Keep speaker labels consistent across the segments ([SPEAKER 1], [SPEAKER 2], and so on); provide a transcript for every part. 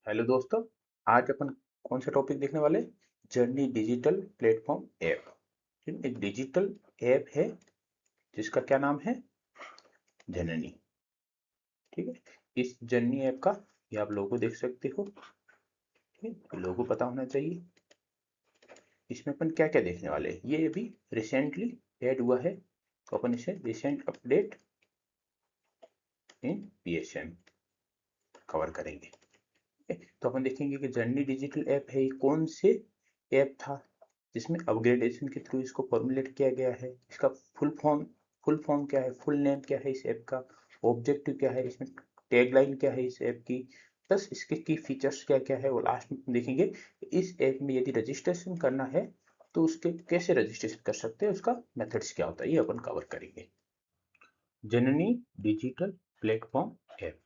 [SPEAKER 1] Hello दोस्तों। आज अपन कौन सा टॉपिक देखने वाले? Journey digital platform app. एक डिजिटल ऐप है जिसका क्या नाम है? जननी। ठीक है। इस जर्नी ऐप का ये आप लोगो देख सकते हो। ठीक है, लोगो पता होना चाहिए। इसमें अपन क्या क्या देखने वाले हैं, ये अभी रिसेंटली ऐड हुआ है, तो अपन इसे recent update in PSM cover करेंगे। तो अपन देखेंगे कि जर्नी डिजिटल ऐप है, ये कौन से ऐप था जिसमें अपग्रेडेशन के थ्रू इसको फॉर्मुलेट किया गया है। इसका फुल फॉर्म क्या है, फुल नेम क्या है इस ऐप का, ऑब्जेक्टिव क्या है इसमें, टैगलाइन क्या है इस ऐप की, प्लस इसके की फीचर्स क्या क्या है, और लास्ट में देखेंगे इस ऐप में यदि रजिस्ट्रेशन करना है तो उसके कैसे रजिस्ट्रेशन कर सकते हैं, उसका मेथड्स क्या होता है, ये अपन कवर करेंगे। जननी डिजिटल प्लेटफॉर्म ऐप,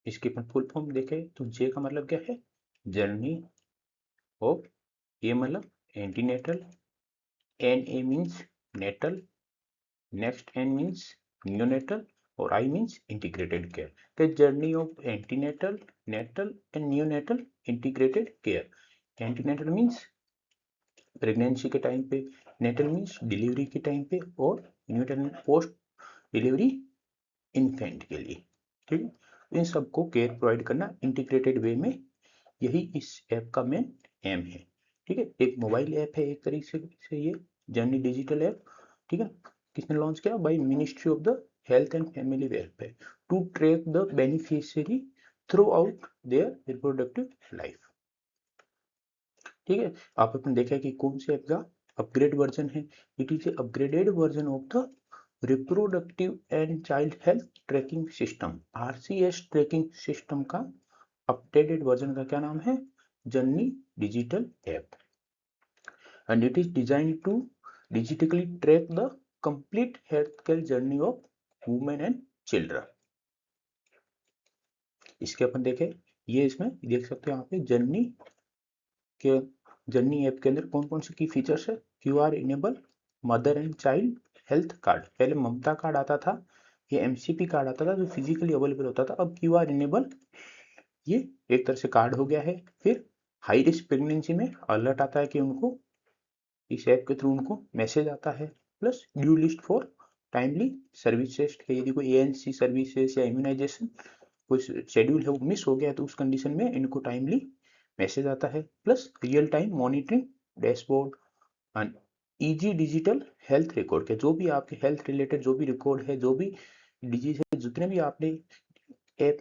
[SPEAKER 1] इसकी अपन फुल फॉर्म देखें तो जे का मतलब क्या है? जर्नी ऑफ, ए मतलब antenatal, N A means natal, next N means neonatal, और I means integrated care. The journey of antenatal, natal and neonatal integrated care. Antenatal means pregnancy के टाइम पे, नेटल मीन्स डिलीवरी के time पे, और neonatal post delivery infant के लिए। ठीक है, इन सबको केयर प्रोवाइड करना इंटीग्रेटेड वे में, यही इस ऐप का मेन एम है। ठीक है, एक मोबाइल ऐप है एक तरीके से ये जर्नी डिजिटल ऐप। ठीक है, किसने लॉन्च किया? By ministry of the health and family welfare to track the beneficiary throughout their reproductive life. ठीक है, आप अपन देखा कि कौन से ऐप का अपग्रेड वर्जन है। It is a upgraded version of the reproductive and child health tracking system, RCS tracking system का अपडेटेड वर्जन का क्या नाम है? Journey digital app. And it is design to digitally track the complete health care journey of women and children. इसके अपन देखें, ये इसमें देख सकते हैं यहाँ पे जर्नी के, जर्नी ऐप के अंदर कौन कौन से की फीचर्स है। QR enable mother and child health card, पहले ममता कार्ड आता था, ये एमसीपी कार्ड आता था जो फिजिकली अवेलेबल होता था, अब क्यूआर इनेबल ये एक तरह से कार्ड हो गया है। फिर हाई रिस्क प्रेगनेंसी में अलर्ट आता है कि उनको इस ऐप के थ्रू उनको मैसेज आता है। Plus due list for timely services, यदि कोई एएनसी सर्विसेज या इम्यूनाइजेशन कोई शेड्यूल है वो मिस हो गया तो उस कंडीशन में इनको टाइमली मैसेज आता है। Plus real time monitoring dashboard and easy digital health record के, जो भी आपके हेल्थ रिलेटेड जो भी रिकॉर्ड है, जो भी डिजीज है, जितने भी आपने ऐप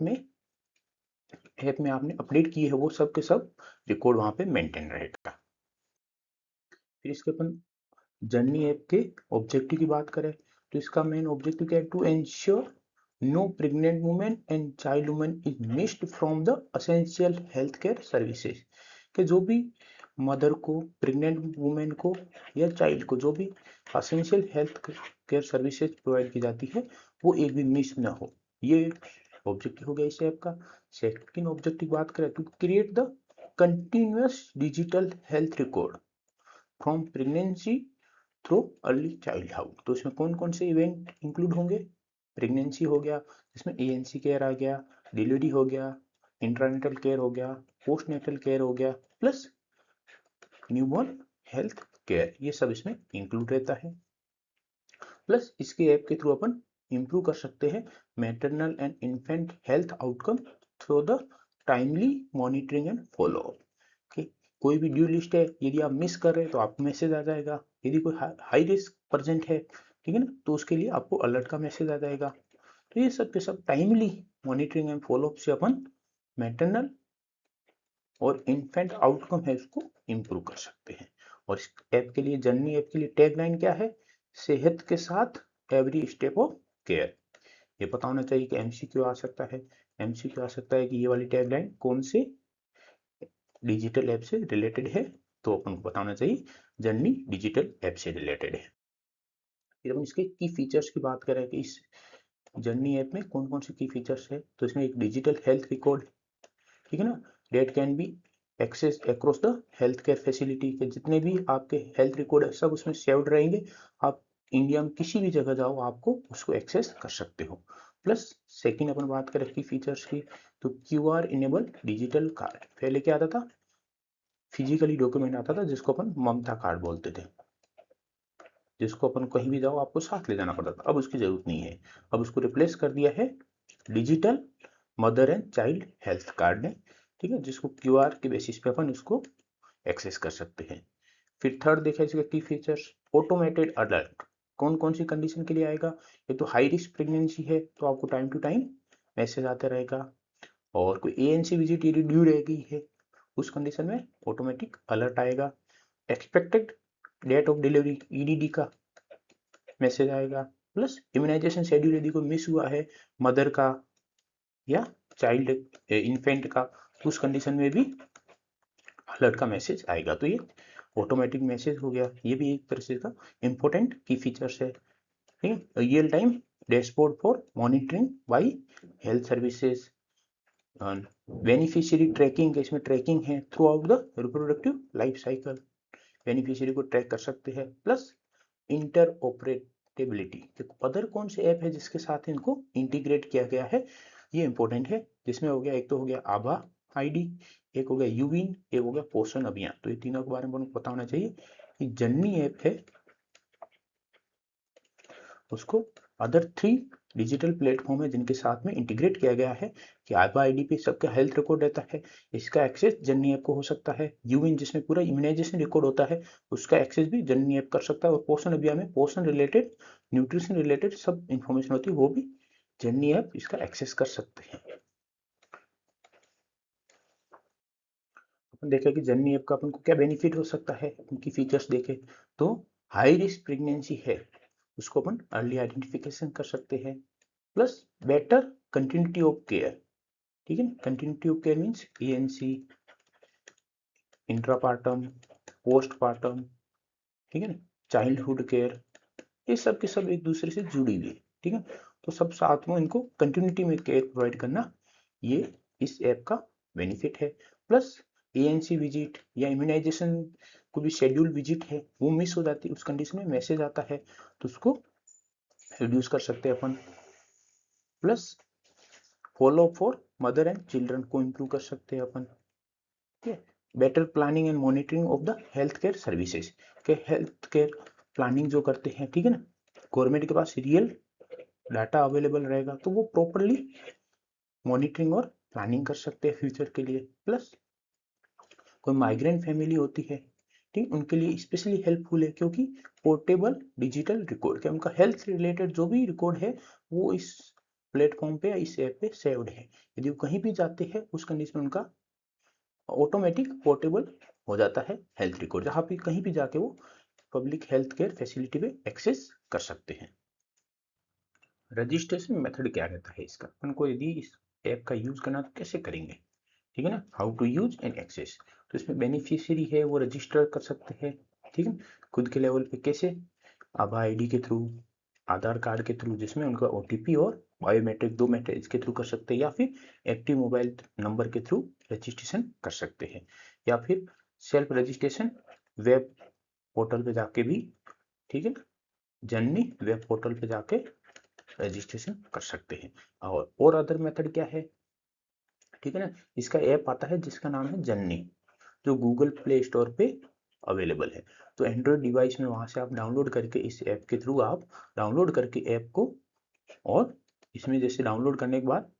[SPEAKER 1] में आपने अपडेट किए है, वो सब के सब रिकॉर्ड वहां पे मेंटेन रहेगा। फिर इसके अपन जर्नी ऐप के ऑब्जेक्टिव की बात करें तो इसका मेन ऑब्जेक्टिव क्या है? To ensure no pregnant women and child women is missed from the essential health care services, कि जो भी मदर को, प्रेग्नेंट वुमेन को या चाइल्ड को जो भी essential health care services provide की जाती है वो एक भी मिस ना हो, ये ऑब्जेक्टिव हो गया इस ऐप का। सेकंड ऑब्जेक्टिव बात करें तो create the continuous digital health record from pregnancy through early childhood. तो इसमें कौन कौन से इवेंट इंक्लूड होंगे? प्रेगनेंसी हो गया, जिसमें एएनसी केयर आ गया, डिलीवरी हो गया, इंट्रानेटल केयर हो गया, पोस्ट नेटल केयर हो गया, प्लस न्यूबॉर्न हेल्थ केयर, ये सब इसमें इंक्लूड रहता है। प्लस इसके ऐप के थ्रू अपन इंप्रूव कर सकते हैं maternal and infant health outcome through the timely monitoring and follow up. कोई भी ड्यू लिस्ट है, यदि आप मिस कर रहे हैं तो आपको मैसेज आ जाएगा। यदि कोई हाई रिस्क प्रेजेंट है, ठीक है ना, तो उसके लिए आपको अलर्ट का मैसेज आ जाएगा। तो ये सब के सब टाइमली मॉनिटरिंग एंड फॉलोअप से अपन मैटरनल और इन्फेंट आउटकम है उसको इम्प्रूव कर सकते हैं। और इस ऐप के लिए, जर्नी ऐप के लिए टैगलाइन क्या है? सेहत के साथ एवरी स्टेप ऑफ केयर। ये पता होना चाहिए कि एमसीक्यू आ सकता है, एमसीक्यू आ सकता है कि ये वाली टैगलाइन कौन से डिजिटल ऐप से रिलेटेड है, तो अपन को बताना चाहिए जर्नी डिजिटल ऐप से रिलेटेड है। फिर हम इसके की फीचर्स की बात करें कि इस जर्नी ऐप में कौन कौन से की फीचर्स है, तो इसमें एक डिजिटल हेल्थ रिकॉर्ड, ठीक है ना, data can be access across the health care facility, के जितने भी आपके हेल्थ रिकॉर्ड है सब उसमें सेव्ड रहेंगे। आप इंडिया में किसी भी जगह जाओ आपको उसको एक्सेस कर सकते हो। प्लस सेकंड अपन बात करें की फीचर्स की, तो QR इनेबल डिजिटल कार्ड। पहले क्या आता था, फिजिकली डॉक्यूमेंट आता था जिसको अपन ममता कार्ड बोलते थे, जिसको अपन कहीं भी जाओ आपको साथ ले जाना पड़ता था। अब उसकी जरूरत नहीं है, अब उसको रिप्लेस कर दिया है digital mother and child health card ने, ठीक है, जिसको QR के बेसिस पे अपन उसको एक्सेस कर सकते हैं। फिर थर्ड देखा इसका की फीचर्स, ऑटोमेटेड अलर्ट। कौन कौन सी कंडीशन के लिए आएगा, ये तो हाई रिस्क प्रेगनेंसी है तो आपको टाइम टू टाइम मैसेज आता रहेगा, और कोई ANC विजिट यदि ड्यू रह गई है उस कंडीशन में ऑटोमेटिक अलर्ट आएगा। Expected date of delivery EDD का मैसेज आएगा, प्लस इम्यूनाइजेशन शेड्यूल यदि कोई मिस हुआ है मदर का या चाइल्ड इन्फेंट का, उस कंडीशन में भी अलर्ट का मैसेज आएगा। तो ये ऑटोमेटिक मैसेज हो गया, ये भी एक तरह से का इंपॉर्टेंट की फीचर्स है। ठीक है, real time dashboard for monitoring by health services, beneficiary tracking, इसमें ट्रैकिंग है throughout the reproductive life cycle, beneficiary को ट्रैक कर सकते हैं। प्लस इंटर ऑपरेटेबिलिटी, अदर कौन से ऐप है जिसके साथ इनको इंटीग्रेट किया गया है, ये इंपॉर्टेंट है, जिसमें हो गया एक तो हो गया आभा ID, एक हो गया यूविन, एक हो गया पोषण अभियान। तो ये तीनों के बारे में पता होना चाहिए कि जननी ऐप है उसको अदर 3 डिजिटल प्लेटफॉर्म है जिनके साथ में इंटीग्रेट किया गया है कि आभा ID पे सबका हेल्थ रिकॉर्ड रहता है, इसका एक्सेस जननी ऐप को हो सकता है। यूविन जिसमें पूरा इम्यूनाइजेशन रिकॉर्ड होता है उसका एक्सेस भी जननी ऐप कर सकता है, और पोषण अभियान में पोषण रिलेटेड न्यूट्रिशन रिलेटेड सब इंफॉर्मेशन होती है वो भी जननी ऐप इसका एक्सेस कर सकते हैं। अपन देखा कि जननी ऐप का अपन को क्या बेनिफिट हो सकता है, उनकी फीचर्स देखे तो हाई रिस्क प्रेगनेंसी है उसको अपन अर्ली आइडेंटिफिकेशन कर सकते हैं, plus better continuity of care. ठीक है, continuity of care means ANC, intrapartum, postpartum, ठीक है ना, चाइल्डहुड केयर, ये सब के सब एक दूसरे से जुड़ी हुई है। ठीक है, तो सब साथ में इनको कंटिन्यूटी में केयर प्रोवाइड करना, ये इस ऐप का बेनिफिट है। प्लस ANC विजिट या इम्यूनाइजेशन को भी शेड्यूल विजिट है वो मिस हो जाती है, उस कंडीशन में मैसेज आता है तो उसको रिड्यूस कर सकते हैं अपन। Plus follow for mother and children को इम्प्रूव कर सकते हैं अपन। ठीक है, better planning and monitoring of the health care services, के हेल्थ केयर प्लानिंग जो करते हैं, ठीक है ना, गवर्नमेंट के पास रियल डाटा अवेलेबल रहेगा तो वो प्रॉपरली मॉनिटरिंग और प्लानिंग कर सकते हैं फ्यूचर के लिए। प्लस कोई माइग्रेंट फैमिली होती है, ठीक, उनके लिए स्पेशली हेल्पफुल है क्योंकि पोर्टेबल डिजिटल रिकॉर्ड, क्या उनका हेल्थ रिलेटेड जो भी रिकॉर्ड है वो इस प्लेटफॉर्म पे या इस ऐप पे सेव्ड है, यदि वो कहीं भी जाते हैं उस कंडीशन में उनका ऑटोमेटिक पोर्टेबल हो जाता है हेल्थ रिकॉर्ड, जहाँ पे कहीं भी जाके वो पब्लिक हेल्थ केयर फैसिलिटी पे एक्सेस कर सकते हैं। रजिस्ट्रेशन मेथड क्या रहता है इसका, अपन को यदि इस ऐप का यूज करना तो कैसे करेंगे, ठीक है ना, how to use and access. तो इसमें बेनिफिशियरी है वो रजिस्टर कर सकते हैं, ठीक है, खुद के लेवल पे कैसे, आभा ID के थ्रू, आधार कार्ड के थ्रू जिसमें उनका OTP और बायोमेट्रिक 2 मैसेज के थ्रू कर सकते हैं, या फिर एक्टिव मोबाइल नंबर के थ्रू रजिस्ट्रेशन कर सकते हैं, या फिर सेल्फ रजिस्ट्रेशन वेब पोर्टल पे जाके भी, ठीक है, जननी वेब पोर्टल पे जाके रजिस्ट्रेशन कर सकते हैं। और अदर मेथड क्या है, ठीक है ना, इसका ऐप आता है जिसका नाम है जननी, जो गूगल प्ले स्टोर पे अवेलेबल है। तो एंड्रॉयड डिवाइस में वहां से आप डाउनलोड करके इस ऐप के थ्रू आप डाउनलोड करके ऐप को, और इसमें जैसे डाउनलोड करने के बाद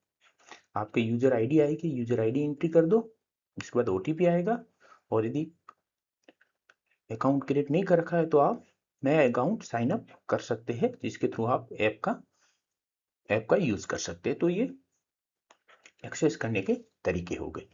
[SPEAKER 1] आपके यूजर ID आएगी, यूजर ID एंट्री कर दो, उसके बाद OTP आएगा, और यदि अकाउंट क्रिएट नहीं कर रखा है तो आप नया अकाउंट साइन अप कर सकते हैं, जिसके थ्रू आप ऐप का यूज कर सकते हैं। तो ये एक्सेस करने के तरीके हो गए।